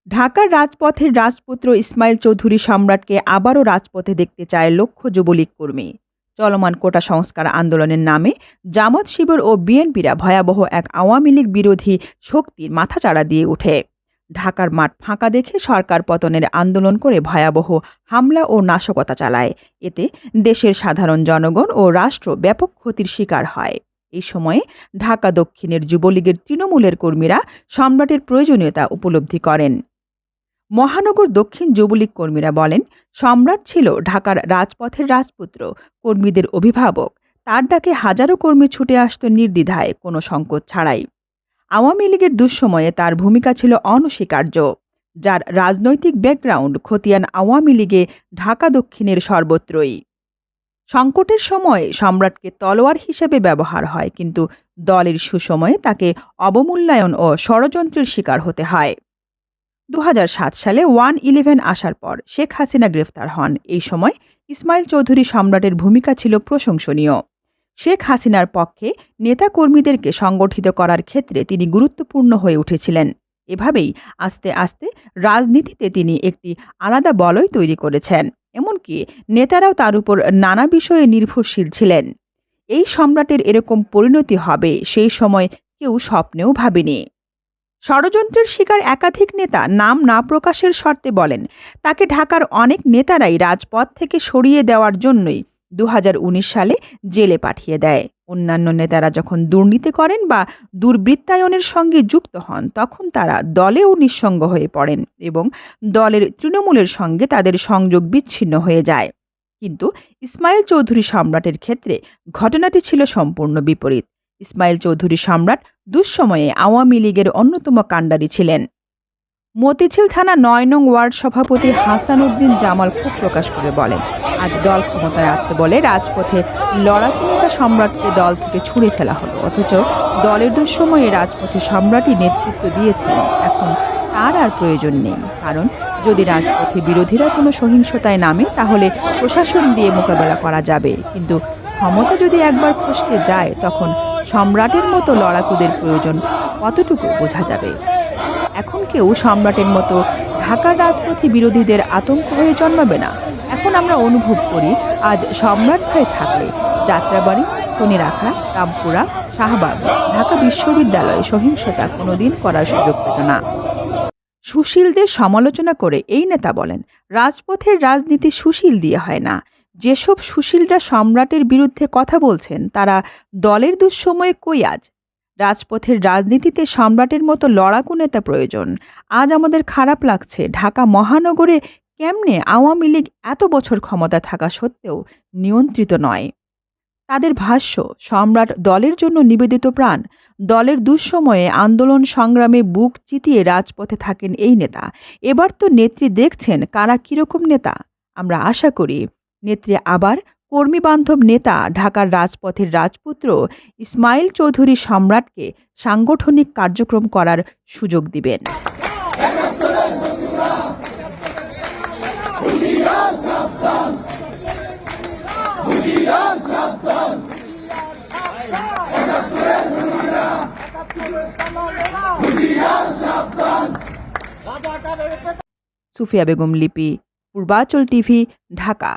ঢাকার রাজপথের রাজপুত্র ইসমাইল চৌধুরী সম্রাটকে আবারও রাজপথে দেখতে চায় লক্ষ যুবলীগ কর্মী। চলমান কোটা সংস্কার আন্দোলনের নামে জামাত শিবির ও বিএনপিরা ভয়াবহ এক আওয়ামী লীগ বিরোধী শক্তির মাথাচাড়া দিয়ে ওঠে। ঢাকার মাঠ ফাঁকা দেখে সরকার পতনের আন্দোলন করে ভয়াবহ হামলা ও নাশকতা চালায়। এতে দেশের সাধারণ জনগণ ও রাষ্ট্র ব্যাপক ক্ষতির শিকার হয়। এই সময়ে ঢাকা দক্ষিণের যুবলীগের তৃণমূলের কর্মীরা সম্রাটের প্রয়োজনীয়তা উপলব্ধি করেন। মহানগর দক্ষিণ যুবলীগ কর্মীরা বলেন, সম্রাট ছিল ঢাকার রাজপথের রাজপুত্র, কর্মীদের অভিভাবক। তার ডাকে হাজারো কর্মী ছুটে আসত নির্দ্বিধায়, কোনো সংকোচ ছাড়াই। আওয়ামী লীগের দুঃসময়ে তার ভূমিকা ছিল অনস্বীকার্য। যার রাজনৈতিক ব্যাকগ্রাউন্ড খতিয়ান আওয়ামী লীগে ঢাকা দক্ষিণের সর্বত্রই। সংকটের সময় সম্রাটকে তলোয়ার হিসেবে ব্যবহার হয়, কিন্তু দলের সুসময়ে তাকে অবমূল্যায়ন ও ষড়যন্ত্রের শিকার হতে হয়। ২০০৭ সালে 1-11 আসার পর শেখ হাসিনা গ্রেফতার হন। এই সময় ইসমাইল চৌধুরী সম্রাটের ভূমিকা ছিল প্রশংসনীয়। শেখ হাসিনার পক্ষে নেতাকর্মীদেরকে সংগঠিত করার ক্ষেত্রে তিনি গুরুত্বপূর্ণ হয়ে উঠেছিলেন। এভাবেই আস্তে আস্তে রাজনীতিতে তিনি একটি আলাদা বলয় তৈরি করেছেন। এমনকি নেতারাও তার উপর নানা বিষয়ে নির্ভরশীল ছিলেন। এই সম্রাটের এরকম পরিণতি হবে সেই সময় কেউ স্বপ্নেও ভাবেনি। ষড়যন্ত্রের শিকার একাধিক নেতা নাম না প্রকাশের শর্তে বলেন, তাকে ঢাকার অনেক নেতারাই রাজপথ থেকে সরিয়ে দেওয়ার জন্যই ২০১৯ সালে জেলে পাঠিয়ে দেয়। অন্যান্য নেতারা যখন দুর্নীতি করেন বা দুর্বৃত্তায়নের সঙ্গে যুক্ত হন, তখন তারা দলেও নিঃসঙ্গ হয়ে পড়েন এবং দলের তৃণমূলের সঙ্গে তাদের সংযোগ বিচ্ছিন্ন হয়ে যায়। কিন্তু ইসমাইল চৌধুরী সম্রাটের ক্ষেত্রে ঘটনাটি ছিল সম্পূর্ণ বিপরীত। ইসমাইল চৌধুরী সম্রাট দুঃসময়ে আওয়ামী লীগের অন্যতম কাণ্ডারি ছিলেন। মতিঝিল থানা ৯ নং ওয়ার্ড সভাপতি হাসান উদ্দিন জামাল ক্ষোভ প্রকাশ করে বলেন, আজ দল ক্ষমতায় আছে বলে রাজপথে লড়াকু নেতা সম্রাটকে দল থেকে ছুঁড়ে ফেলা হলো, অথচ দলের দুঃসময়ে রাজপথে সম্রাটই নেতৃত্ব দিয়েছিলেন। এখন তার আর প্রয়োজন নেই, কারণ যদি রাজপথে বিরোধীরা কোনো সহিংসতায় নামে তাহলে প্রশাসন দিয়ে মোকাবেলা করা যাবে, কিন্তু ক্ষমতা যদি একবার ফসকে যায় তখন সম্রাটের মতো লড়াকুদের প্রয়োজন কতটুকু বোঝা যাবে। এখন কেউ সম্রাটের মতো ঢাকার রাজপথে বিরোধীদের আতঙ্ক হয়ে জন্মাবে না। এখন আমরা অনুভব করি, আজ সম্রাট ভাই থাকলে যাত্রাবাড়ি, শনিরাখা, রামপুরা, শাহবাগ, ঢাকা বিশ্ববিদ্যালয়ে সহিংসতা কোনোদিন করার সুযোগ পেত না। সুশীলদের সমালোচনা করে এই নেতা বলেন, রাজপথের রাজনীতি সুশীল দিয়ে হয় না। যেসব সুশীলরা সম্রাটের বিরুদ্ধে কথা বলছেন তারা দলের দুঃসময়ে কই আজ? রাজপথের রাজনীতিতে সম্রাটের মতো লড়াকু নেতা প্রয়োজন। আজ আমাদের খারাপ লাগছে, ঢাকা মহানগরে কেমনে আওয়ামী লীগ এত বছর ক্ষমতা থাকা সত্ত্বেও নিয়ন্ত্রিত নয়। তাদের ভাষ্য, সম্রাট দলের জন্য নিবেদিত প্রাণ। দলের দুঃসময়ে আন্দোলন সংগ্রামে বুক চিতিয়ে রাজপথে থাকেন এই নেতা। এবার তো নেত্রী দেখছেন কারা কিরকম নেতা। আমরা আশা করি নেত্রী আবার কর্মীবান্ধব নেতা, ঢাকার রাজপথের রাজপুত্র ইসমাইল চৌধুরী সম্রাটকে সাংগঠনিক কার্যক্রম করার সুযোগ দিবেন। সুফিয়া বেগম লিপি, পূর্বাচল টিভি, ঢাকা।